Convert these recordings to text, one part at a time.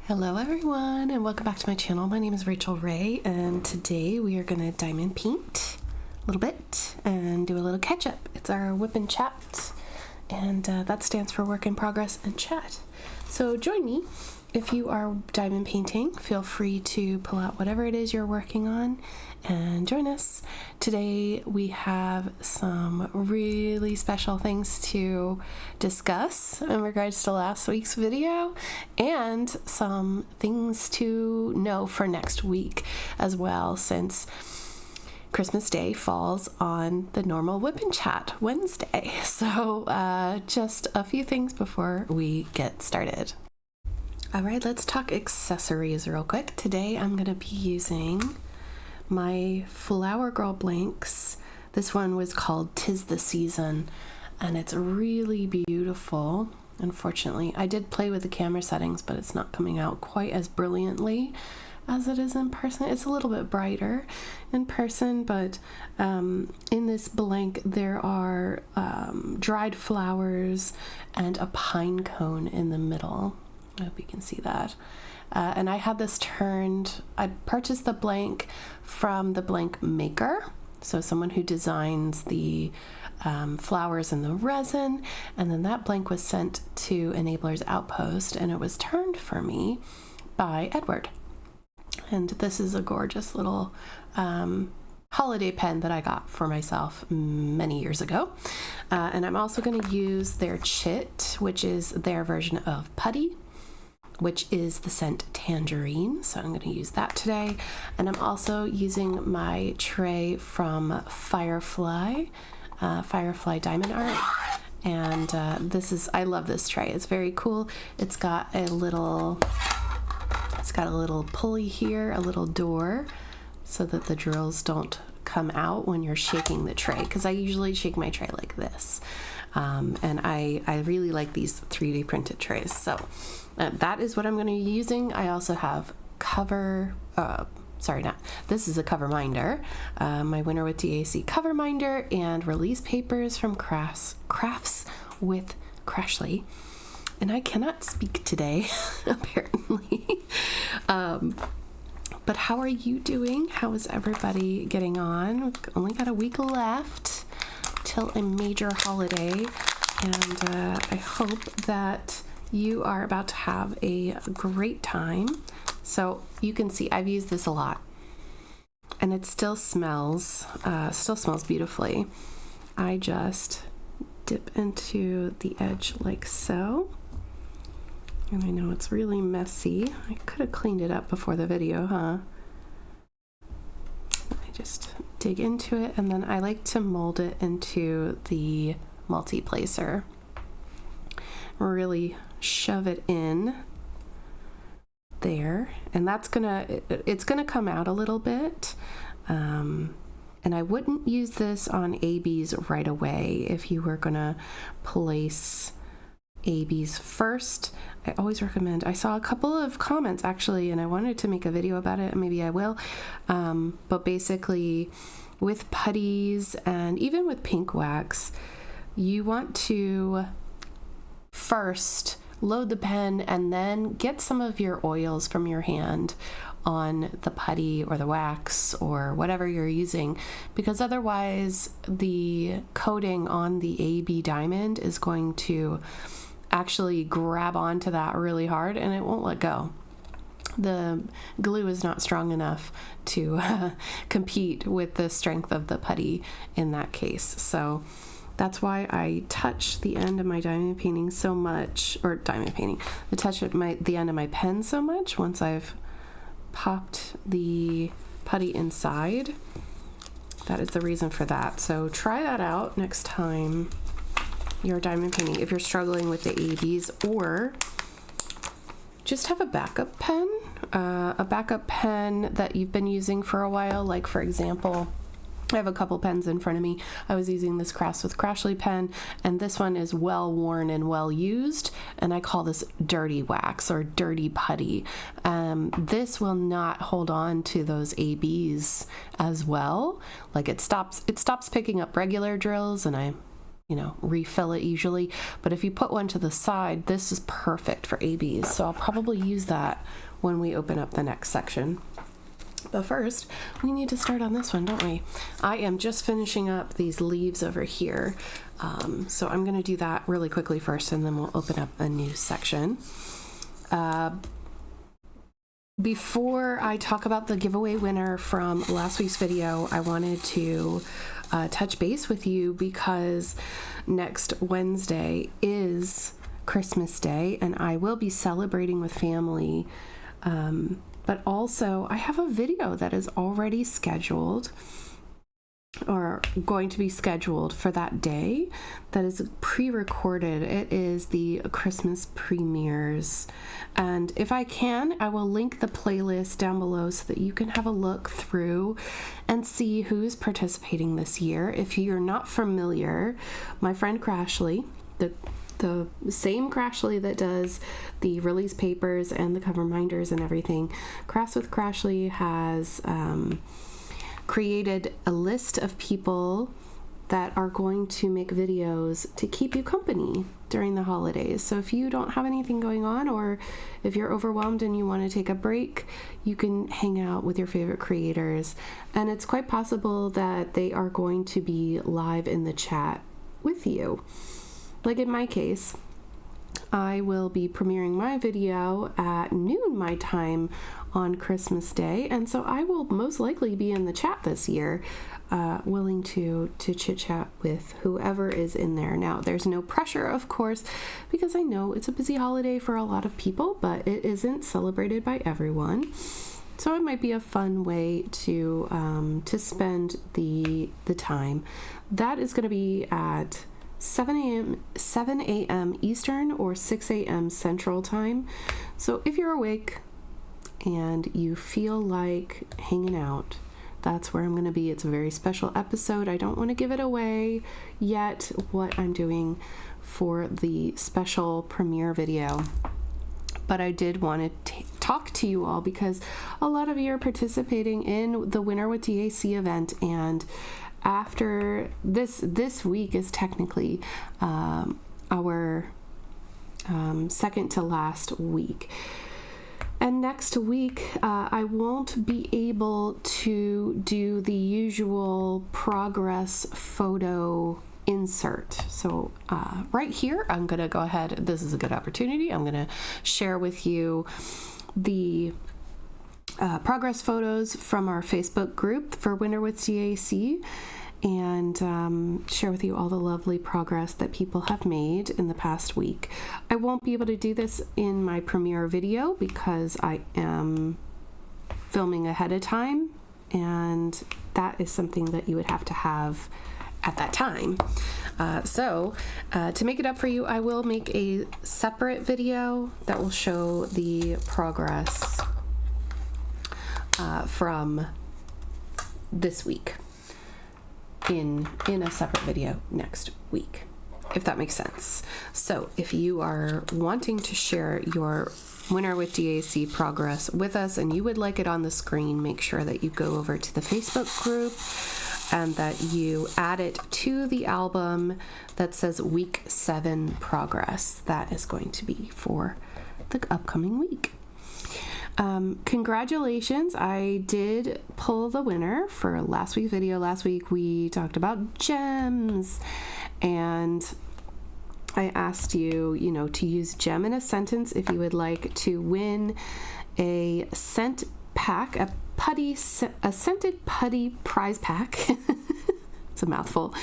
Hello everyone and welcome back to my channel. My name is Rachel Ray and today we are going to diamond paint a little bit and do a little catch up. It's our WIPNCHAT and that stands for work in progress and chat. So join me if you are diamond painting. Feel free to pull out whatever it is you're working on and join us. Today we have some really special things to discuss in regards to last week's video and some things to know for next week as well, since Christmas Day falls on the normal WIPNCHAT Wednesday. So just a few things before we get started. All right, let's talk accessories real quick. Today I'm going to be using my Flower Girl blanks. This one was called 'Tis the Season, and it's really beautiful. Unfortunately, I did play with the camera settings, but it's not coming out quite as brilliantly as it is in person. It's a little bit brighter in person, but in this blank there are dried flowers and a pine cone in the middle. I hope you can see that. And I had this turned, I purchased the blank from the blank maker, so someone who designs the flowers and the resin, and then that blank was sent to Enabler's Outpost and it was turned for me by Edward. And this is a gorgeous little holiday pen that I got for myself many years ago. And I'm also going to use their chit, which is their version of putty, which is the scent Tangerine. So I'm going to use that today. And I'm also using my tray from Firefly Diamond Art. And I love this tray. It's very cool. It's got a little pulley here, a little door, so that the drills don't come out when you're shaking the tray, because I usually shake my tray like this. And I really like these 3D printed trays. So that is what I'm going to be using. I also have this is a cover minder, my WinterWithDAC cover minder, and release papers from Crafts with Crashly. And I cannot speak today, apparently. But how are you doing? How is everybody getting on? We've only got a week left till a major holiday, and I hope that you are about to have a great time. So you can see I've used this a lot, and it still smells beautifully. I just dip into the edge like so. And I know it's really messy. I could have cleaned it up before the video, huh? I just dig into it, and then I like to mold it into the multi-placer. Really shove it in there, and it's gonna come out a little bit. And I wouldn't use this on ABs right away. If you were gonna place ABs first, I always recommend, I saw a couple of comments actually, and I wanted to make a video about it, and maybe I will, but basically with putties and even with pink wax, you want to first load the pen and then get some of your oils from your hand on the putty or the wax or whatever you're using, because otherwise the coating on the AB diamond is going to actually grab onto that really hard and it won't let go. The glue is not strong enough to compete with the strength of the putty in that case. So that's why I touch the end of my diamond painting so much, or diamond painting, I touch the end of my pen so much once I've popped the putty inside. That is the reason for that. So try that out next time you're diamond painting if you're struggling with the ABs, or just have a backup pen that you've been using for a while. Like, for example, I have a couple pens in front of me. I was using this Crafts with Crashly pen, and this one is well worn and well used, and I call this dirty wax or dirty putty. This will not hold on to those ABs as well. Like, it stops picking up regular drills, and I refill it usually. But if you put one to the side, this is perfect for ABs. So I'll probably use that when we open up the next section. But first, we need to start on this one, don't we? I am just finishing up these leaves over here. So I'm going to do that really quickly first, and then we'll open up a new section. Before I talk about the giveaway winner from last week's video, I wanted to touch base with you because next Wednesday is Christmas Day, and I will be celebrating with family. But also, I have a video that is already scheduled or going to be scheduled for that day that is pre-recorded. It is the Christmas premieres. And if I can, I will link the playlist down below so that you can have a look through and see who's participating this year. If you're not familiar, my friend Crashly, the same Crashly that does the release papers and the cover minders and everything, Crafts with Crashly has created a list of people that are going to make videos to keep you company during the holidays. So if you don't have anything going on, or if you're overwhelmed and you want to take a break, you can hang out with your favorite creators. And it's quite possible that they are going to be live in the chat with you. Like in my case, I will be premiering my video at noon my time on Christmas Day, and so I will most likely be in the chat this year, willing to chit-chat with whoever is in there. Now, there's no pressure, of course, because I know it's a busy holiday for a lot of people, but it isn't celebrated by everyone. So it might be a fun way to spend the time. That is going to be at 7 a.m. Eastern or 6 a.m. Central Time. So if you're awake and you feel like hanging out, that's where I'm going to be. It's a very special episode. I don't want to give it away yet, what I'm doing for the special premiere video. But I did want to talk to you all because a lot of you are participating in the Winter with DAC event, and after this week is technically our second to last week. And next week, I won't be able to do the usual progress photo insert. So right here, I'm going to go ahead. This is a good opportunity. I'm going to share with you the progress photos from our Facebook group for Winter with DAC, and share with you all the lovely progress that people have made in the past week. I won't be able to do this in my premiere video because I am filming ahead of time, and that is something that you would have to have at that time. So to make it up for you, I will make a separate video that will show the progress from this week in a separate video next week, if that makes sense. So if you are wanting to share your Winter with DAC progress with us and you would like it on the screen, make sure that you go over to the Facebook group and that you add it to the album that says week 7 progress. That is going to be for the upcoming week. Congratulations. I did pull the winner for last week's video. Last week we talked about gems, and I asked you, to use gem in a sentence if you would like to win a scent pack, a scented putty prize pack. It's a mouthful.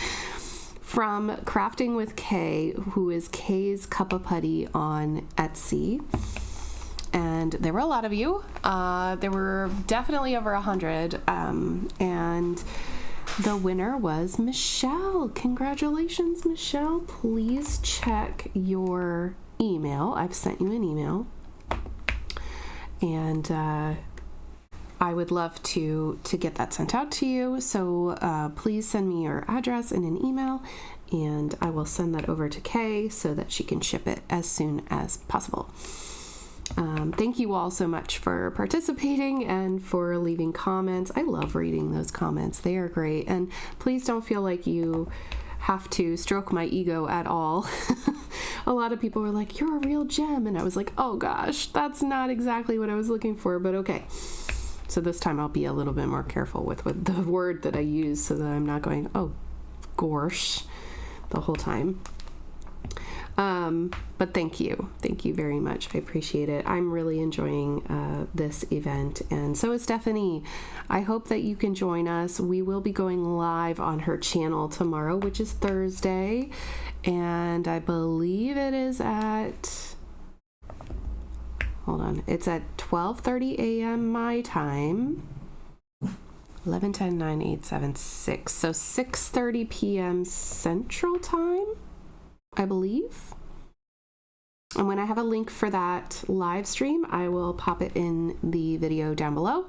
From Crafting with Kay, who is Kay's Cup of Putty on Etsy. And there were a lot of you. There were definitely over 100. And the winner was Michelle. Congratulations, Michelle. Please check your email. I've sent you an email. And I would love to get that sent out to you. So please send me your address in an email, and I will send that over to Kay so that she can ship it as soon as possible. Thank you all so much for participating and for leaving comments. I love reading those comments. They are great. And please don't feel like you have to stroke my ego at all. A lot of people were like, "You're a real gem," and I was like, "Oh gosh, that's not exactly what I was looking for," but okay. So this time I'll be a little bit more careful with the word that I use so that I'm not going, "Oh gosh," the whole time. But thank you very much. I appreciate it. I'm really enjoying this event, and so is Stephanie. I hope that you can join us. We will be going live on her channel tomorrow, which is Thursday, and I believe it is at, hold on, it's at 12:30 a.m. my time. 11, 10, 9, 8, 7, 6. So 6:30 p.m. Central Time, I believe. And when I have a link for that live stream, I will pop it in the video down below.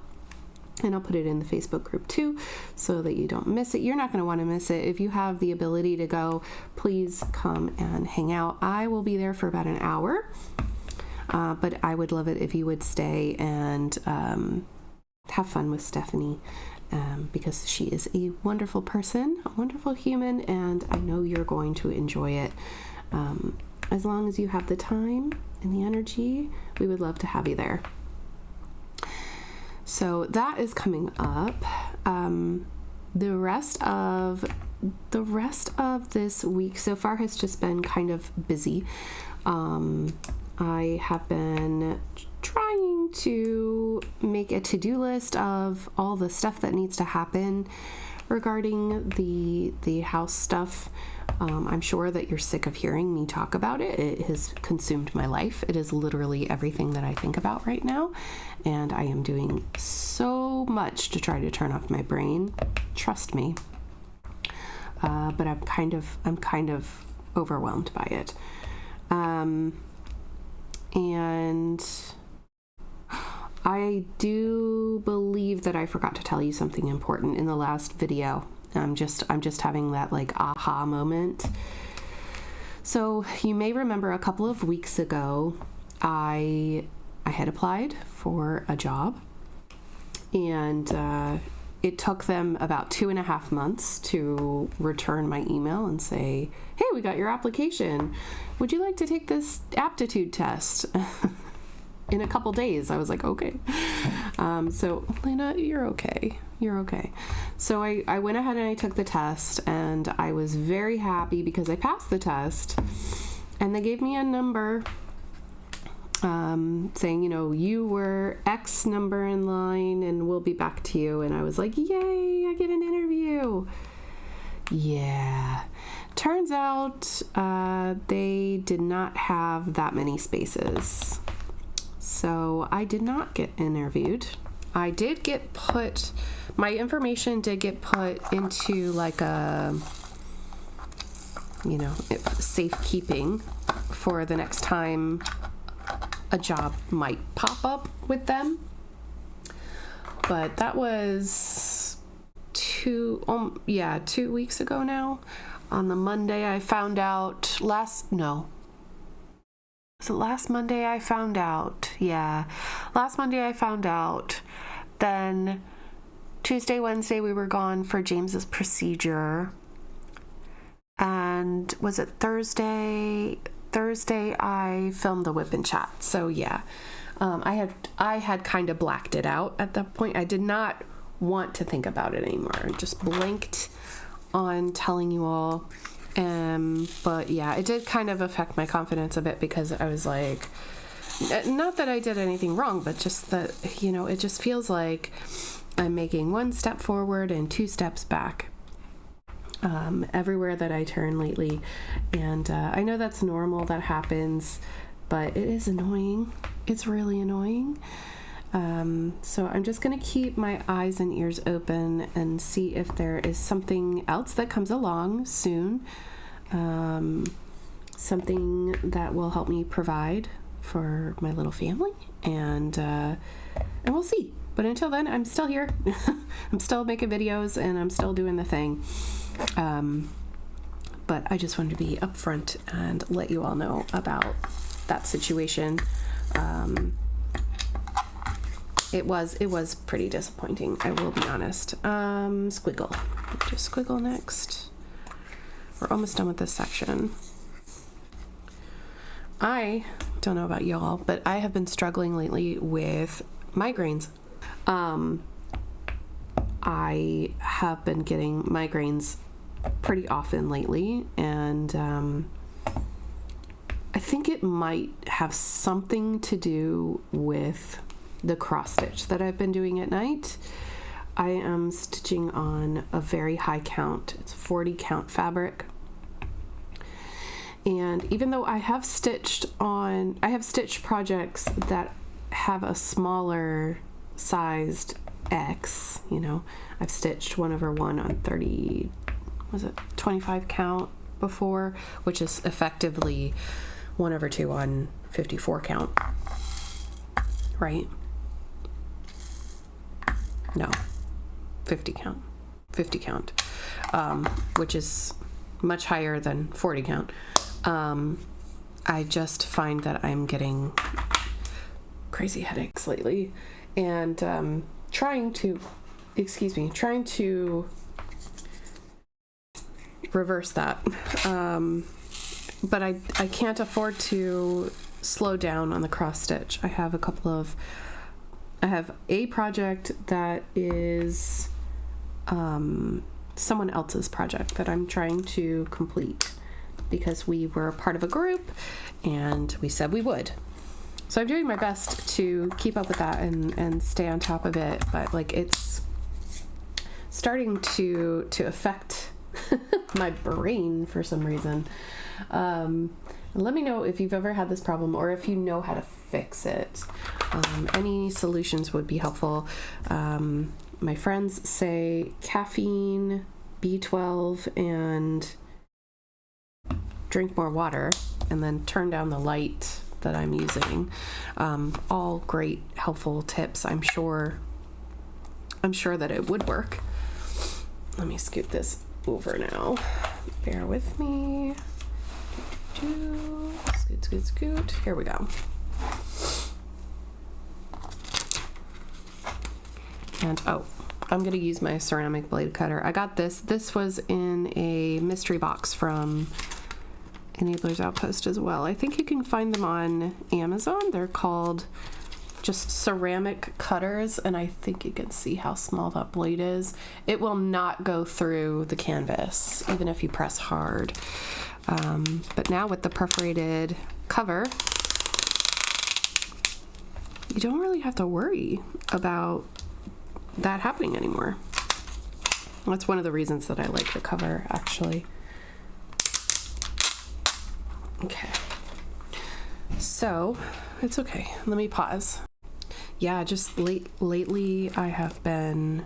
And I'll put it in the Facebook group too, so that you don't miss it. You're not going to want to miss it. If you have the ability to go, please come and hang out. I will be there for about an hour. But I would love it if you would stay and have fun with Stephanie. Because she is a wonderful person, a wonderful human, and I know you're going to enjoy it. As long as you have the time and the energy, we would love to have you there. So that is coming up. The rest of this week so far has just been kind of busy. I have been trying to make a to-do list of all the stuff that needs to happen regarding the house stuff. I'm sure that you're sick of hearing me talk about it. It has consumed my life. It is literally everything that I think about right now, and I am doing so much to try to turn off my brain. Trust me. But I'm kind of overwhelmed by it. And I do believe that I forgot to tell you something important in the last video. I'm just having that like aha moment. So you may remember a couple of weeks ago, I had applied for a job, and it took them about 2.5 months to return my email and say, "Hey, we got your application. Would you like to take this aptitude test?" In a couple days. I was like, okay. So Lena, you're okay. You're okay. So I went ahead and I took the test, and I was very happy because I passed the test, and they gave me a number saying, you were X number in line and we'll be back to you. And I was like, yay, I get an interview. Yeah. Turns out they did not have that many spaces. So I did not get interviewed. I did get my information did get put into like a, safekeeping for the next time a job might pop up with them. But that was 2 weeks ago now. On the Monday I found out last Monday I found out? Yeah. Last Monday I found out. Then Tuesday, Wednesday we were gone for James's procedure. And was it Thursday? Thursday I filmed the WIPNCHAT. So yeah. I had kind of blacked it out at that point. I did not want to think about it anymore. I just blanked on telling you all. But yeah, it did kind of affect my confidence a bit because I was like, not that I did anything wrong, but just that, it just feels like I'm making 1 step forward and 2 steps back everywhere that I turn lately. And I know that's normal, that happens, but it is annoying. It's really annoying. So I'm just going to keep my eyes and ears open and see if there is something else that comes along soon. Something that will help me provide for my little family, and we'll see. But until then, I'm still here. I'm still making videos, and I'm still doing the thing. But I just wanted to be upfront and let you all know about that situation. It was pretty disappointing, I will be honest. Squiggle. Just squiggle next. we're almost done with this section. I don't know about y'all, but I have been struggling lately with migraines. I have been getting migraines pretty often lately, and I think it might have something to do with the cross stitch that I've been doing at night. I am stitching on a very high count. It's 40 count fabric. And even though I have stitched projects that have a smaller sized X, you know, I've stitched 1/1 on 25 count before, which is effectively 1/2 on 54 count, right? No, 50 count, which is much higher than 40 count. I just find that I'm getting crazy headaches lately, and trying to reverse that. But I can't afford to slow down on the cross stitch. I have a project that is someone else's project that I'm trying to complete because we were part of a group and we said we would. So I'm doing my best to keep up with that and stay on top of it, but like it's starting to affect my brain for some reason. Let me know if you've ever had this problem or if you know how to fix it. Any solutions would be helpful. My friends say caffeine, B12, and drink more water, and then turn down the light that I'm using. All great, helpful tips. I'm sure that it would work. Let me scoot this over now. Bear with me. Scoot. Here we go. And I'm going to use my ceramic blade cutter. I got this. This was in a mystery box from Enabler's Outpost as well. I think you can find them on Amazon. They're called just ceramic cutters, and I think you can see how small that blade is. It will not go through the canvas, even if you press hard. But now with the perforated cover, you don't really have to worry about that happening anymore. That's one of the reasons that I like the cover, actually. Okay, so it's okay. Let me pause. Yeah, just lately I have been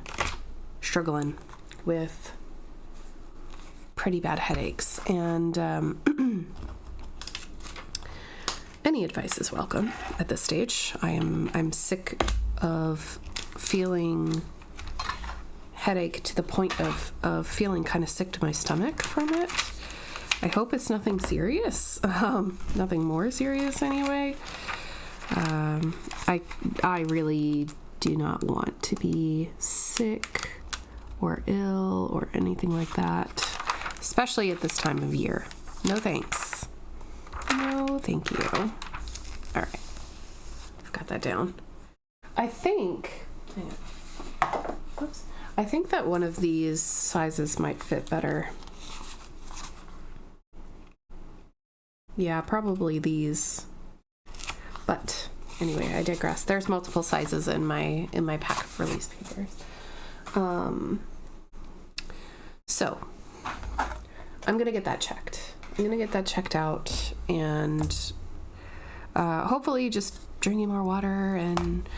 struggling with pretty bad headaches, and any advice is welcome at this stage. I'm sick of feeling headache to the point of feeling kind of sick to my stomach from it. I hope it's nothing serious, nothing more serious anyway. I really do not want to be sick or ill or anything like that, especially at this time of year. No thanks. No thank you. All right, I've got that down. I think that one of these sizes might fit better. Yeah, probably these. But anyway, I digress. There's multiple sizes in my pack of release papers. So I'm gonna get that checked. I'm gonna get that checked out, and hopefully just drinking more water and,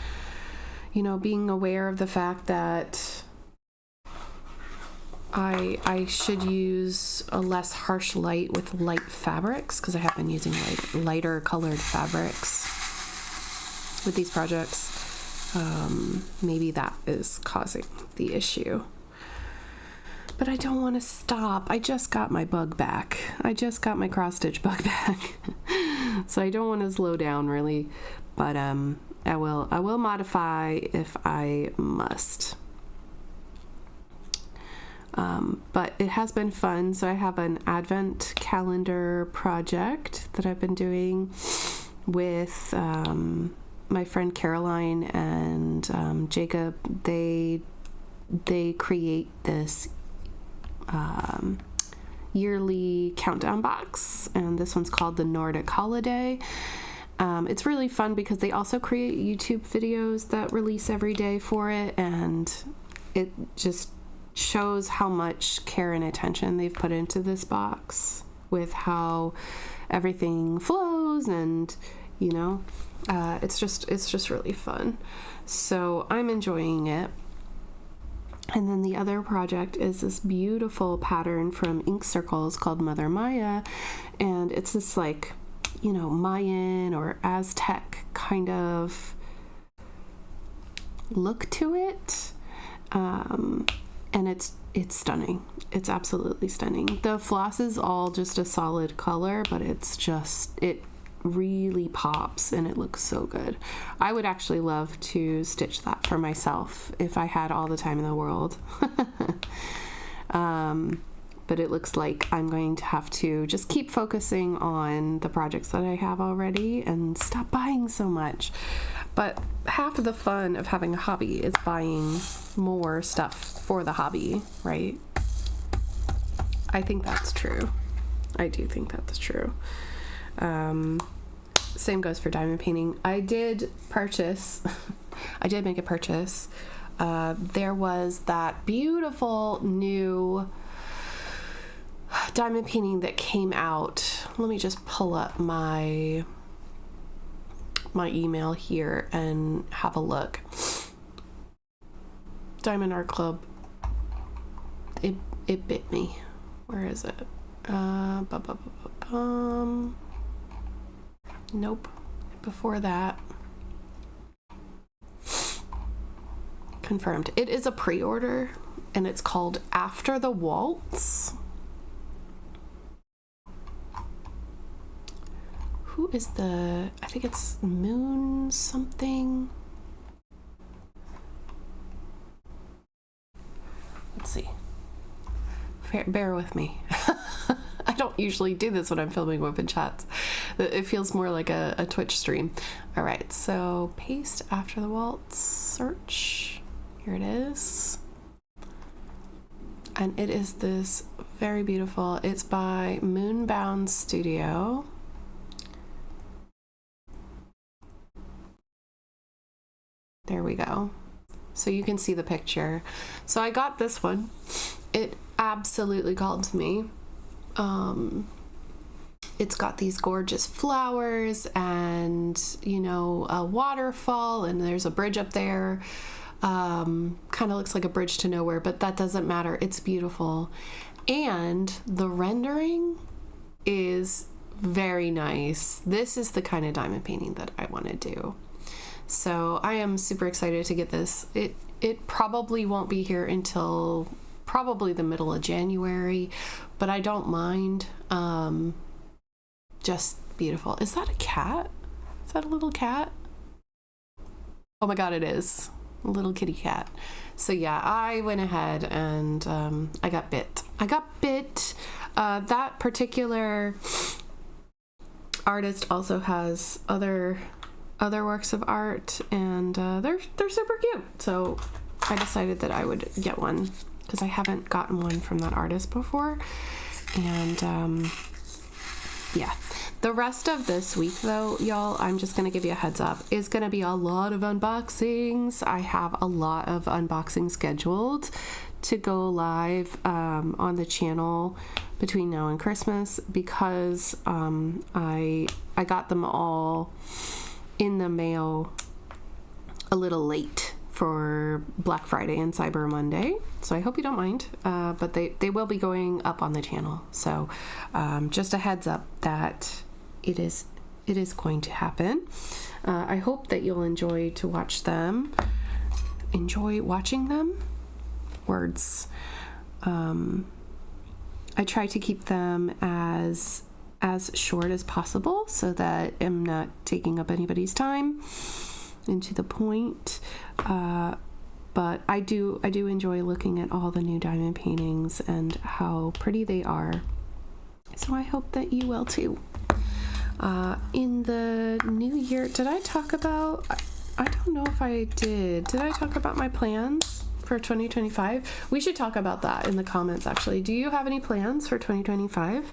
you know, being aware of the fact that I should use a less harsh light with light fabrics, because I have been using lighter colored fabrics with these projects. Maybe that is causing the issue. But I don't want to stop. I just got my bug back. I just got my cross stitch bug back. So I don't want to slow down really, but I will modify if I must. But it has been fun. So I have an advent calendar project that I've been doing with my friend Caroline and Jacob. They create this yearly countdown box, and this one's called the Nordic Holiday. It's really fun because they also create YouTube videos that release every day for it, and it just shows how much care and attention they've put into this box with how everything flows, and you know, it's just really fun. So I'm enjoying it. And then the other project is this beautiful pattern from Ink Circles called Mother Maya, and it's this like, you know, Mayan or Aztec kind of look to it. And it's stunning. It's absolutely stunning. The floss is all just a solid color, but it really pops and it looks so good. I would actually love to stitch that for myself if I had all the time in the world. But it looks like I'm going to have to just keep focusing on the projects that I have already and stop buying so much. But half of the fun of having a hobby is buying more stuff for the hobby, right? I think that's true. I do think that's true. Same goes for diamond painting. I did make a purchase. There was that beautiful new diamond painting that came out. Let me just pull up my email here and have a look. Diamond Art Club. It bit me. Where is it? Nope. Before that. Confirmed. It is a pre-order and it's called After the Waltz. Who is I think it's Moon something. Let's see. Bear with me. I don't usually do this when I'm filming WIPNCHATs. It feels more like a Twitch stream. All right, so paste After the Waltz, search. Here it is. And it is this very beautiful, it's by Moonbound Studio. There we go. So you can see the picture. So I got this one. It absolutely called to me. It's got these gorgeous flowers and, you know, a waterfall, and there's a bridge up there. Kind of looks like a bridge to nowhere, but that doesn't matter. It's beautiful. And the rendering is very nice. This is the kind of diamond painting that I want to do. So I am super excited to get this. It probably won't be here until probably the middle of January, but I don't mind. Just beautiful. Is that a cat? Is that a little cat? Oh my God, it is. A little kitty cat. So yeah, I went ahead and I got bit. That particular artist also has other works of art, and they're super cute. So I decided that I would get one because I haven't gotten one from that artist before. And yeah, the rest of this week though, y'all, I'm just gonna give you a heads up, is gonna be a lot of unboxings. I have a lot of unboxings scheduled to go live on the channel between now and Christmas, because I got them all in the mail a little late for Black Friday and Cyber Monday, so I hope you don't mind, but they will be going up on the channel. So just a heads up that it is going to happen. I hope that you'll enjoy watching them. Words. I try to keep them as short as possible so that I'm not taking up anybody's time, and to the point. But I do enjoy looking at all the new diamond paintings and how pretty they are. So I hope that you will too. In the new year, did I talk about, I don't know if I did I talk about my plans for 2025? We should talk about that in the comments actually. Do you have any plans for 2025?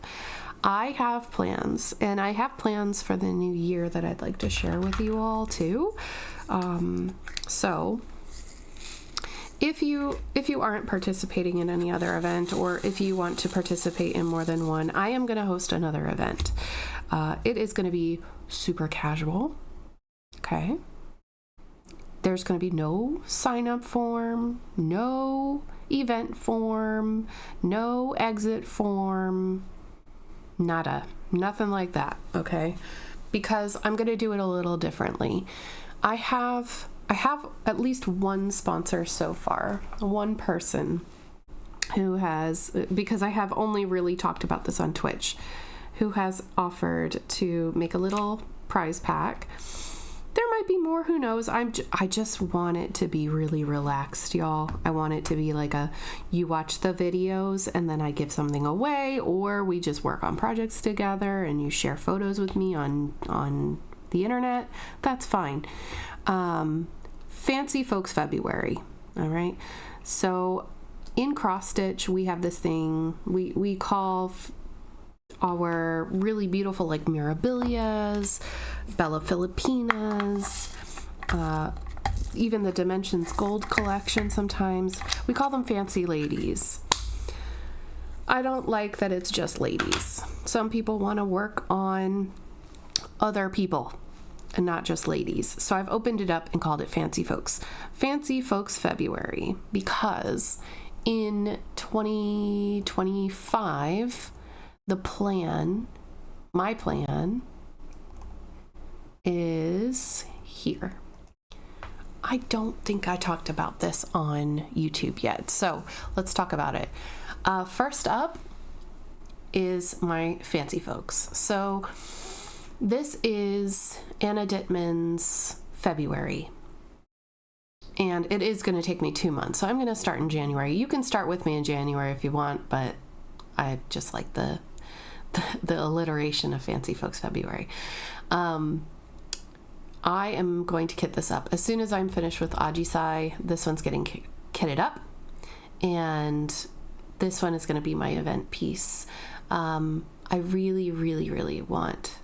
I have plans, and I have plans for the new year that I'd like to share with you all too. So if you aren't participating in any other event, or if you want to participate in more than one, I am going to host another event. It is going to be super casual. Okay. There's going to be no sign-up form, no event form, no exit form, nada, nothing like that, okay? Because I'm going to do it a little differently. I have at least one sponsor so far, one person who has, because I have only really talked about this on Twitch, who has offered to make a little prize pack. There might be more, who knows? I just want it to be really relaxed, y'all. I want it to be like you watch the videos and then I give something away, or we just work on projects together and you share photos with me on the internet. That's fine. Fancy Folks February, all right? So in cross stitch, we have this thing we call our really beautiful, like, mirabilias, Bella Filipinas, even the Dimensions Gold collection sometimes. We call them fancy ladies. I don't like that it's just ladies. Some people want to work on other people and not just ladies. So I've opened it up and called it Fancy Folks. Fancy Folks February, because in 2025, my plan is here. I don't think I talked about this on YouTube yet, so let's talk about it. First up is my Fancy Folks. So this is Anna Dittman's February, and it is going to take me 2 months. So I'm going to start in January. You can start with me in January if you want, but I just like the alliteration of Fancy Folks February. I am going to kit this up. As soon as I'm finished with Ajisai, this one's getting kitted up, and this one is going to be my event piece. I really, really, really want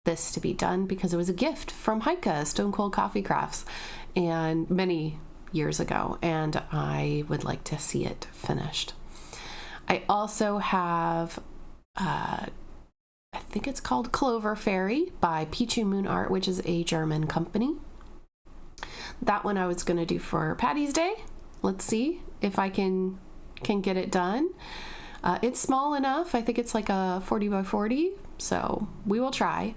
this to be done because it was a gift from Heike, Stone Cold Coffee Crafts, and many years ago, and I would like to see it finished. I also have I think it's called Clover Fairy by Pichu Moon Art, which is a German company. That one I was going to do for Patty's Day. Let's see if I can get it done. It's small enough. I think it's like a 40 by 40, so we will try.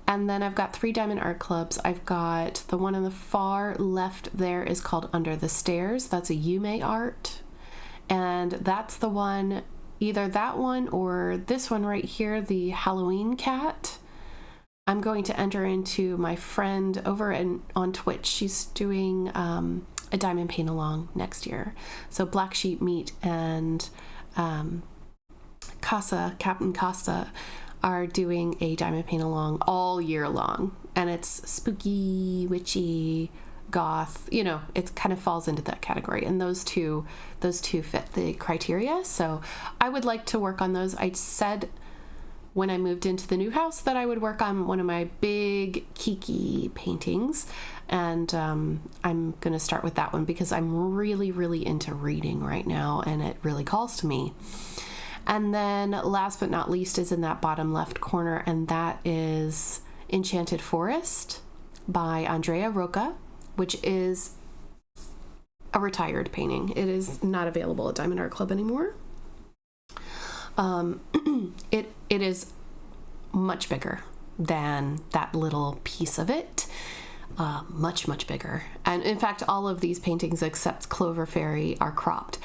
And then I've got 3 Diamond Art Clubs. I've got the one on the far left there is called Under the Stairs. That's a Yume art. And that's the one, either that one or this one right here, the Halloween cat. I'm going to enter into my friend over on Twitch. She's doing a diamond paint along next year. So Black Sheep Meat and Captain Costa are doing a diamond paint along all year long. And it's spooky, witchy, goth, it kind of falls into that category, and those two fit the criteria. So I would like to work on those. I said when I moved into the new house that I would work on one of my big Kiki paintings, and I'm gonna start with that one because I'm really, really into reading right now, and it really calls to me. And then last but not least is in that bottom left corner, and that is Enchanted Forest by Andrea Roca, which is a retired painting. It is not available at Diamond Art Club anymore. It is much bigger than that little piece of it. Much, much bigger. And in fact, all of these paintings except Clover Fairy are cropped.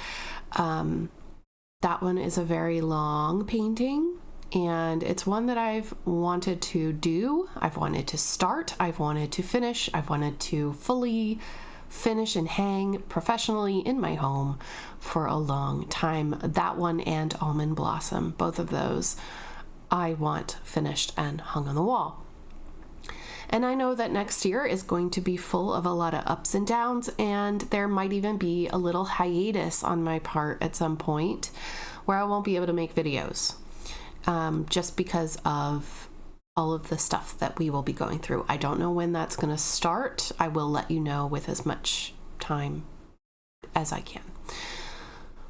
That one is a very long painting, and it's one that I've wanted to do. I've wanted to start. I've wanted to finish. I've wanted to fully finish and hang professionally in my home for a long time. That one and Almond Blossom, both of those I want finished and hung on the wall. And I know that next year is going to be full of a lot of ups and downs, and there might even be a little hiatus on my part at some point where I won't be able to make videos, just because of all of the stuff that we will be going through. I don't know when that's going to start. I will let you know with as much time as I can.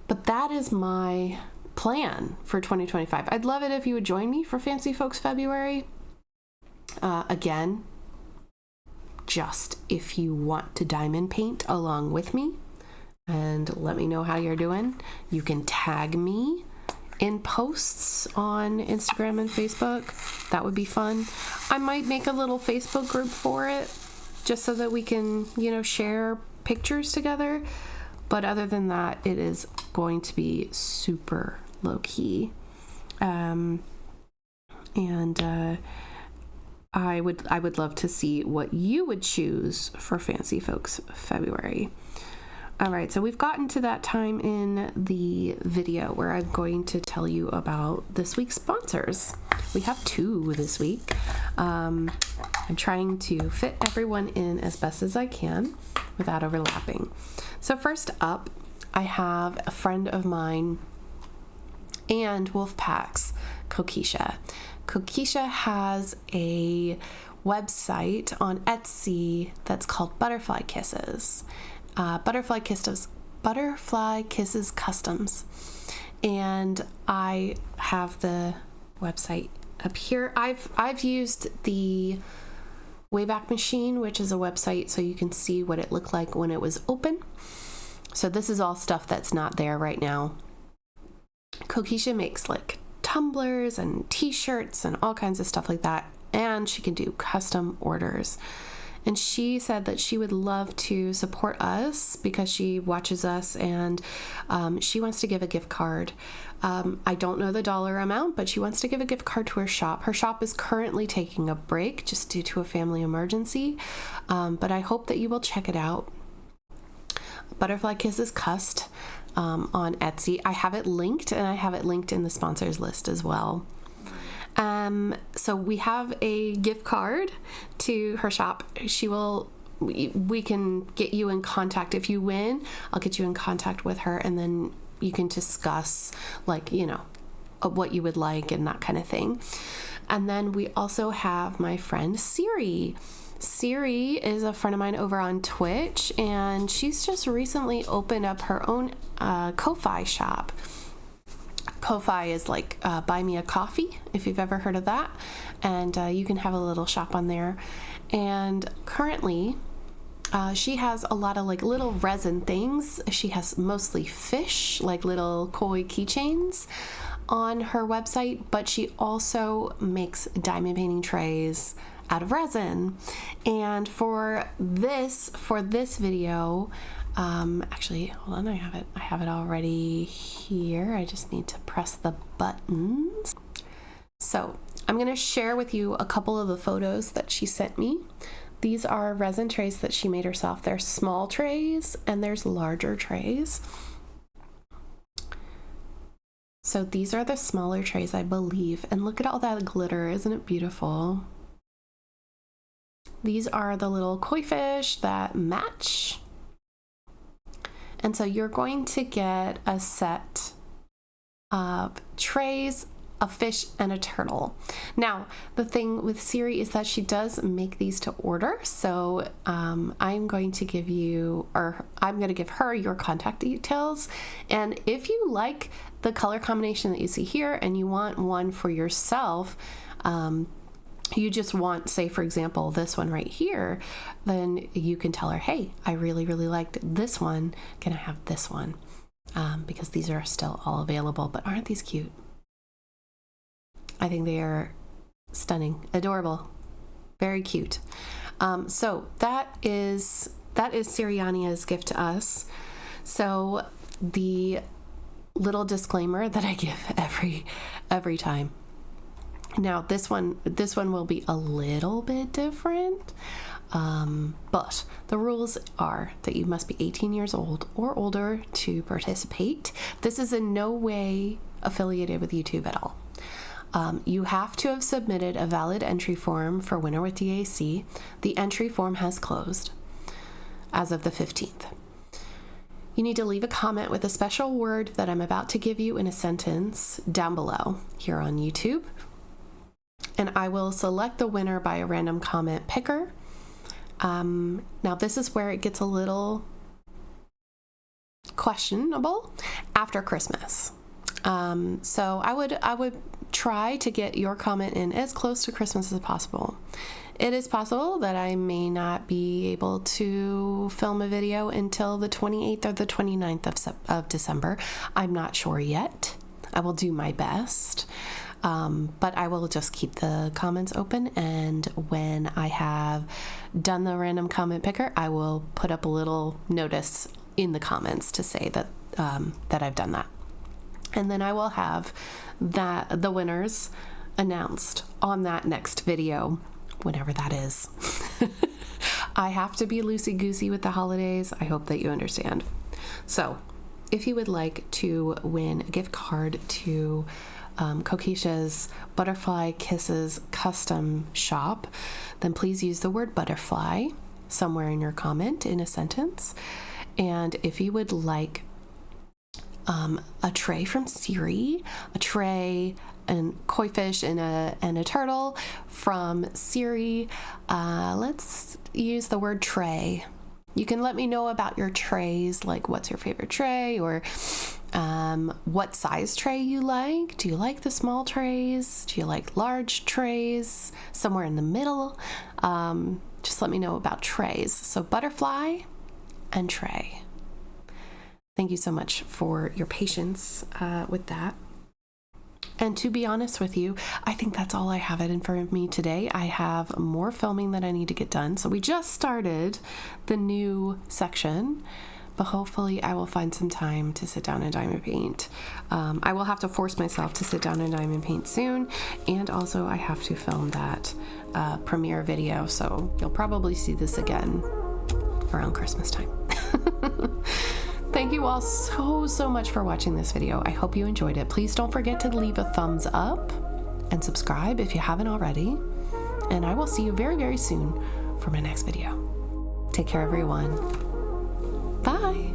But that is my plan for 2025. I'd love it if you would join me for Fancy Folks February. Again, just if you want to diamond paint along with me and let me know how you're doing, you can tag me in posts on Instagram and Facebook. That would be fun. I might make a little Facebook group for it just so that we can, share pictures together. But other than that, it is going to be super low key. I would love to see what you would choose for Fancy Folks February. All right, so we've gotten to that time in the video where I'm going to tell you about this week's sponsors. We have 2 this week. I'm trying to fit everyone in as best as I can without overlapping. So first up, I have a friend of mine and Wolfpack's Kokisha. Kokisha has a website on Etsy that's called Butterfly Kisses. Butterfly Kisses Customs. And I have the website up here. I've used the Wayback Machine, which is a website so you can see what it looked like when it was open. So this is all stuff that's not there right now. Kokisha makes like tumblers and t-shirts and all kinds of stuff like that, and she can do custom orders. And she said that she would love to support us because she watches us, and she wants to give a gift card. I don't know the dollar amount, but she wants to give a gift card to her shop. Her shop is currently taking a break just due to a family emergency, but I hope that you will check it out. Butterfly Kisses Cust on Etsy. I have it linked, and I have it linked in the sponsors list as well. So we have a gift card to her shop. We can get you in contact. If you win, I'll get you in contact with her, and then you can discuss what you would like and that kind of thing. And then we also have my friend Siri. Siri is a friend of mine over on Twitch, and she's just recently opened up her own Ko-Fi shop. Ko-Fi is like Buy Me a Coffee, if you've ever heard of that. And you can have a little shop on there. And currently, she has a lot of like little resin things. She has mostly fish, like little koi keychains on her website, but she also makes diamond painting trays out of resin. And for this video, actually, hold on, I have it already here. I just need to press the buttons. So I'm going to share with you a couple of the photos that she sent me. These are resin trays that she made herself. There's small trays and there's larger trays. So these are the smaller trays, I believe. And look at all that glitter. Isn't it beautiful? These are the little koi fish that match. And so you're going to get a set of trays, a fish, and a turtle. Now, the thing with Siri is that she does make these to order. So I'm going to give her your contact details. And if you like the color combination that you see here and you want one for yourself, you just want, say, for example, this one right here, then you can tell her, hey, I really, really liked this one. Can I have this one? Because these are still all available, but aren't these cute? I think they are stunning, adorable, very cute. So that is Siriania's gift to us. So the little disclaimer that I give every time. Now this one will be a little bit different. But the rules are that you must be 18 years old or older to participate. This is in no way affiliated with YouTube at all. You have to have submitted a valid entry form for Winter with DAC. The entry form has closed as of the 15th. You need to leave a comment with a special word that I'm about to give you in a sentence down below here on YouTube. And I will select the winner by a random comment picker. Now this is where it gets a little questionable after Christmas. So I would try to get your comment in as close to Christmas as possible. It is possible that I may not be able to film a video until the 28th or the 29th of December. I'm not sure yet. I will do my best. But I will just keep the comments open, and when I have done the random comment picker, I will put up a little notice in the comments to say that I've done that. And then I will have the winners announced on that next video, whenever that is. I have to be loosey-goosey with the holidays. I hope that you understand. So if you would like to win a gift card to Kokisha's Butterfly Kisses custom shop, then please use the word butterfly somewhere in your comment in a sentence. And if you would like a tray from Siri, a tray and koi fish and a turtle from Siri, let's use the word tray. You can let me know about your trays, like what's your favorite tray, or what size tray you like. Do you like the small trays? Do you like large trays? Somewhere in the middle? Just let me know about trays. So butterfly and tray. Thank you so much for your patience with that. And to be honest with you, I think that's all I have in front of me today. I have more filming that I need to get done. So we just started the new section, but hopefully I will find some time to sit down and diamond paint. I will have to force myself to sit down and diamond paint soon. And also I have to film that premiere video. So you'll probably see this again around Christmas time. Thank you all so much for watching this video. I hope you enjoyed it. Please don't forget to leave a thumbs up and subscribe if you haven't already. And I will see you very, very soon for my next video. Take care, everyone. Bye.